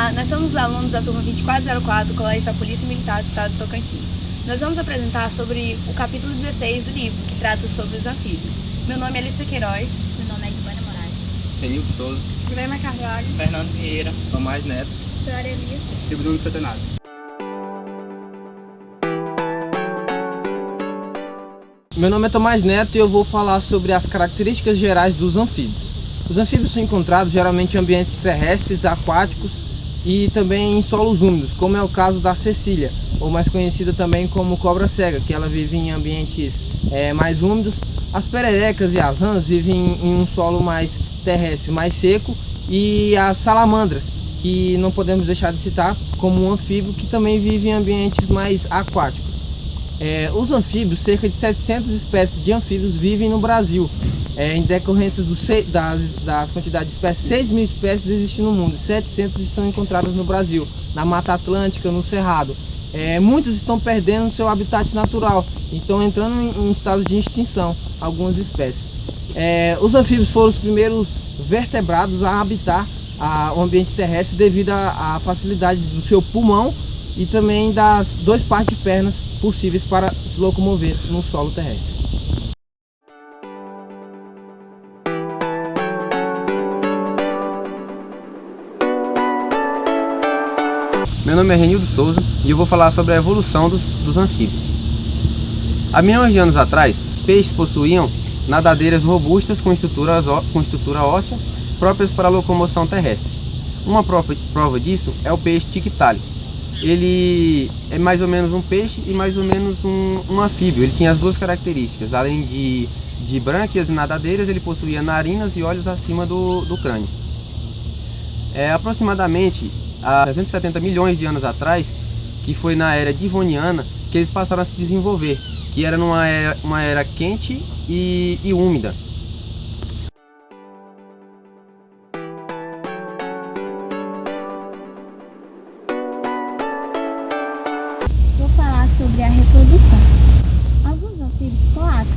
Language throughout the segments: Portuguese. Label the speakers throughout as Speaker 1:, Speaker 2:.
Speaker 1: Olá, nós somos os alunos da turma 2404 do Colégio da Polícia Militar do Estado do Tocantins. Nós vamos apresentar sobre o capítulo 16 do livro, que trata sobre os anfíbios. Meu nome é Lídia Queiroz.
Speaker 2: Meu nome é Giovana Moraes.
Speaker 3: Renildo Souza.
Speaker 1: Guilherme Carvalho.
Speaker 3: Fernando Vieira.
Speaker 4: Tomás Neto.
Speaker 1: Clara Elias.
Speaker 4: E Bruno Centenário.
Speaker 5: Meu nome é Tomás Neto e eu vou falar sobre as características gerais dos anfíbios. Os anfíbios são encontrados geralmente em ambientes terrestres, aquáticos e também em solos úmidos, como é o caso da cecília, ou mais conhecida também como cobra cega, que ela vive em ambientes mais úmidos. As pererecas e as rãs vivem em um solo mais terrestre, mais seco, e as salamandras, que não podemos deixar de citar como um anfíbio que também vive em ambientes mais aquáticos. Os anfíbios, cerca de 700 espécies de anfíbios vivem no Brasil, em decorrência das quantidades de espécies. 6 mil espécies existem no mundo, 700 são encontradas no Brasil, na Mata Atlântica, no Cerrado. Muitos estão perdendo seu habitat natural, então entrando em estado de extinção algumas espécies. Os anfíbios foram os primeiros vertebrados a habitar o ambiente terrestre devido à facilidade do seu pulmão e também das 2 pares de pernas possíveis para se locomover no solo terrestre.
Speaker 3: Meu nome é Renildo Souza e eu vou falar sobre a evolução dos anfíbios. Há milhões de anos atrás, os peixes possuíam nadadeiras robustas com estrutura óssea próprias para a locomoção terrestre. Uma prova disso é o peixe tictálico. Ele é mais ou menos um peixe e mais ou menos um anfíbio. Ele tinha as 2 características. Além de brânquias e nadadeiras, ele possuía narinas e olhos acima do crânio. Aproximadamente há 370 milhões de anos atrás, que foi na era Devoniana, que eles passaram a se desenvolver, que era uma era quente e úmida.
Speaker 2: Vou falar sobre a reprodução. Alguns anfíbios coaxam,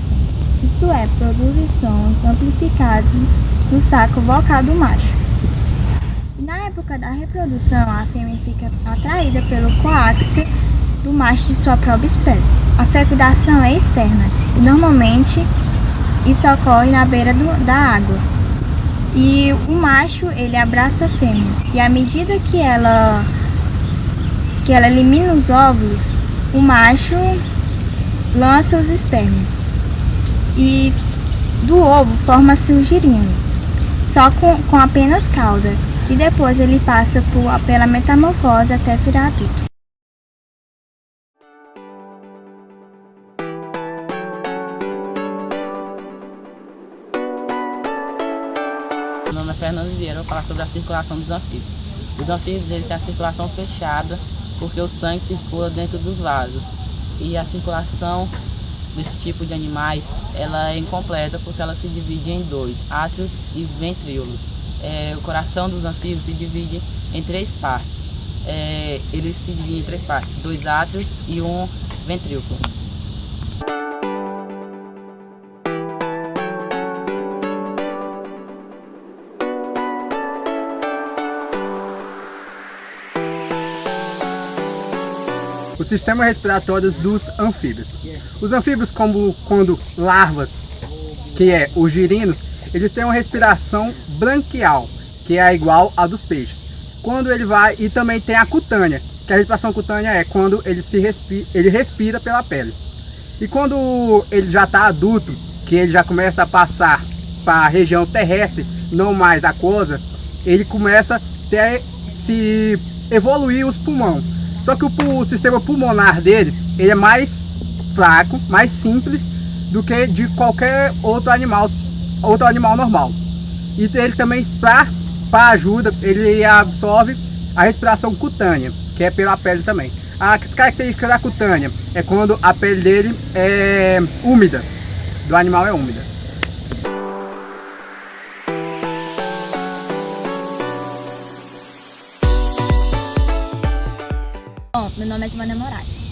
Speaker 2: isto é, produzem sons amplificados no saco vocal do macho. Na época da reprodução, a fêmea fica atraída pelo coaxio do macho de sua própria espécie. A fecundação é externa e normalmente isso ocorre na beira da água. E o macho ele abraça a fêmea e à medida que ela elimina os óvulos, o macho lança os espermas e do ovo forma-se um girino, só com apenas cauda. E depois ele passa pela metamorfose até virar adulto.
Speaker 6: Meu nome é Fernando Vieira, eu vou falar sobre a circulação dos anfíbios. Os anfíbios eles têm a circulação fechada porque o sangue circula dentro dos vasos. E a circulação desse tipo de animais ela é incompleta porque ela se divide em 2, átrios e ventrículos. O coração dos anfíbios se divide em 3 partes. Eles se dividem em 3 partes, 2 átrios e 1 ventrículo.
Speaker 4: O sistema respiratório dos anfíbios. Os anfíbios, como quando larvas, que é os girinos, eles têm uma respiração branquial, que é igual à dos peixes. Quando ele vai, e também tem a cutânea, que a respiração cutânea é quando ele respira pela pele. E quando ele já está adulto, que ele já começa a passar para a região terrestre, não mais aquosa, ele começa a se evoluir os pulmões. Só que o sistema pulmonar dele ele é mais fraco, mais simples do que de qualquer outro animal normal. E ele também, para ajuda, ele absorve a respiração cutânea, que é pela pele também. As características da cutânea é quando a pele dele é úmida, do animal é úmida.
Speaker 2: Bom, meu nome é Giovana Moraes.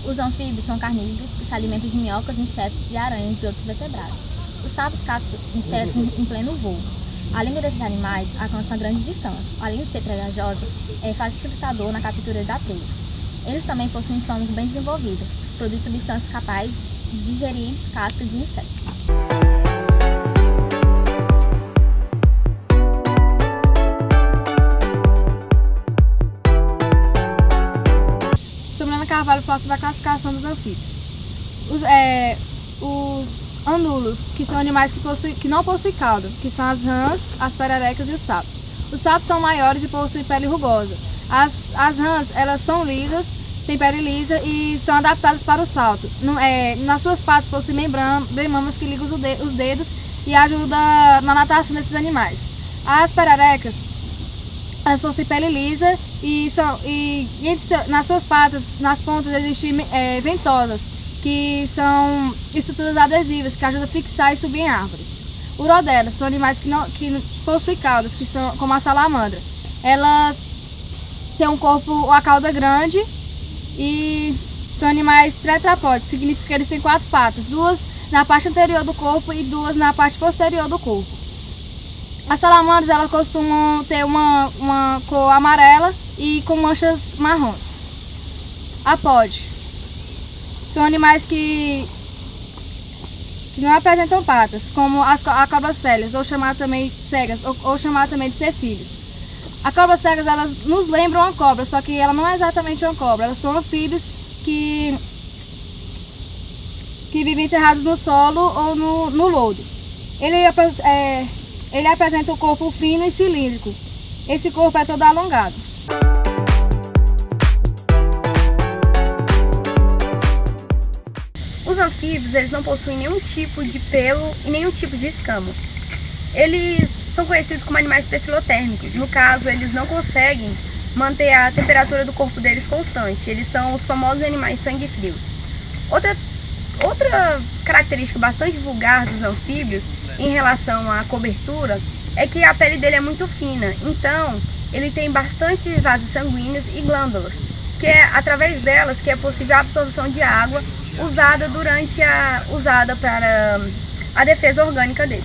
Speaker 2: Os anfíbios são carnívoros que se alimentam de minhocas, insetos e aranhas de outros vertebrados. Os sapos caçam insetos em pleno voo. A língua desses animais alcança grandes distâncias. Além de ser pegajosa, é facilitador na captura da presa. Eles também possuem um estômago bem desenvolvido, produz substâncias capazes de digerir cascas de insetos.
Speaker 7: Sobre Ana Carvalho fala sobre a classificação dos anfíbios. Os anulos, que são animais que não possuem cauda, que são as rãs, as pererecas e os sapos. Os sapos são maiores e possuem pele rugosa. As rãs, elas são lisas, têm pele lisa e são adaptadas para o salto. Nas suas patas possuem membranas que ligam os dedos e ajudam na natação desses animais. As pererecas, elas possuem pele lisa e nas suas patas, nas pontas, existem ventosas, que são estruturas adesivas que ajudam a fixar e subir em árvores. Urodelas são animais que não possuem caudas, que são como a salamandra. Elas têm uma cauda grande e são animais tetrapódicos, significa que eles têm 4 patas, 2 na parte anterior do corpo e 2 na parte posterior do corpo. As salamandras, elas costumam ter uma cor amarela e com manchas marrons. Apode são animais que não apresentam patas, como a cobra cegas, ou chamada também de cecílios. A cobra cegas, elas nos lembram uma cobra, só que ela não é exatamente uma cobra, elas são anfíbios que vivem enterrados no solo ou no lodo. Ele apresenta um corpo fino e cilíndrico. Esse corpo é todo alongado.
Speaker 1: Os anfíbios, eles não possuem nenhum tipo de pelo e nenhum tipo de escama. Eles são conhecidos como animais pecilotérmicos. No caso, eles não conseguem manter a temperatura do corpo deles constante. Eles são os famosos animais sangue frios. Outra característica bastante vulgar dos anfíbios em relação à cobertura é que a pele dele é muito fina. Então, ele tem bastante vasos sanguíneos e glândulas, que é através delas que é possível a absorção de água usada para a defesa orgânica deles.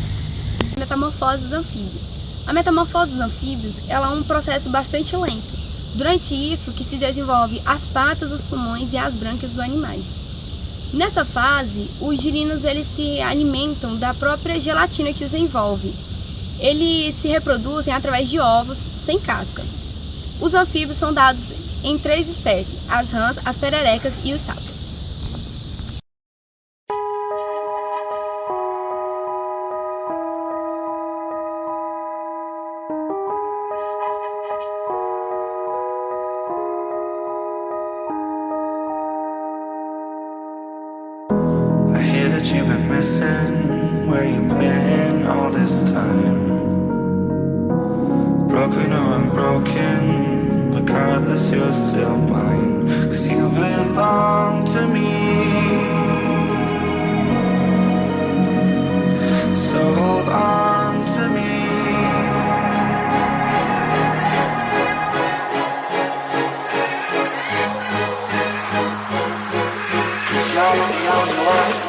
Speaker 1: Metamorfose dos anfíbios. A metamorfose dos anfíbios ela é um processo bastante lento. Durante isso que se desenvolve as patas, os pulmões e as brânquias dos animais. Nessa fase, os girinos eles se alimentam da própria gelatina que os envolve. Eles se reproduzem através de ovos sem casca. Os anfíbios são dados em 3 espécies: as rãs, as pererecas e os sapos.
Speaker 8: You've been missing, where you been all this time? Broken or unbroken, regardless you're still mine. 'Cause you belong to me. So hold on to me. You're the only one.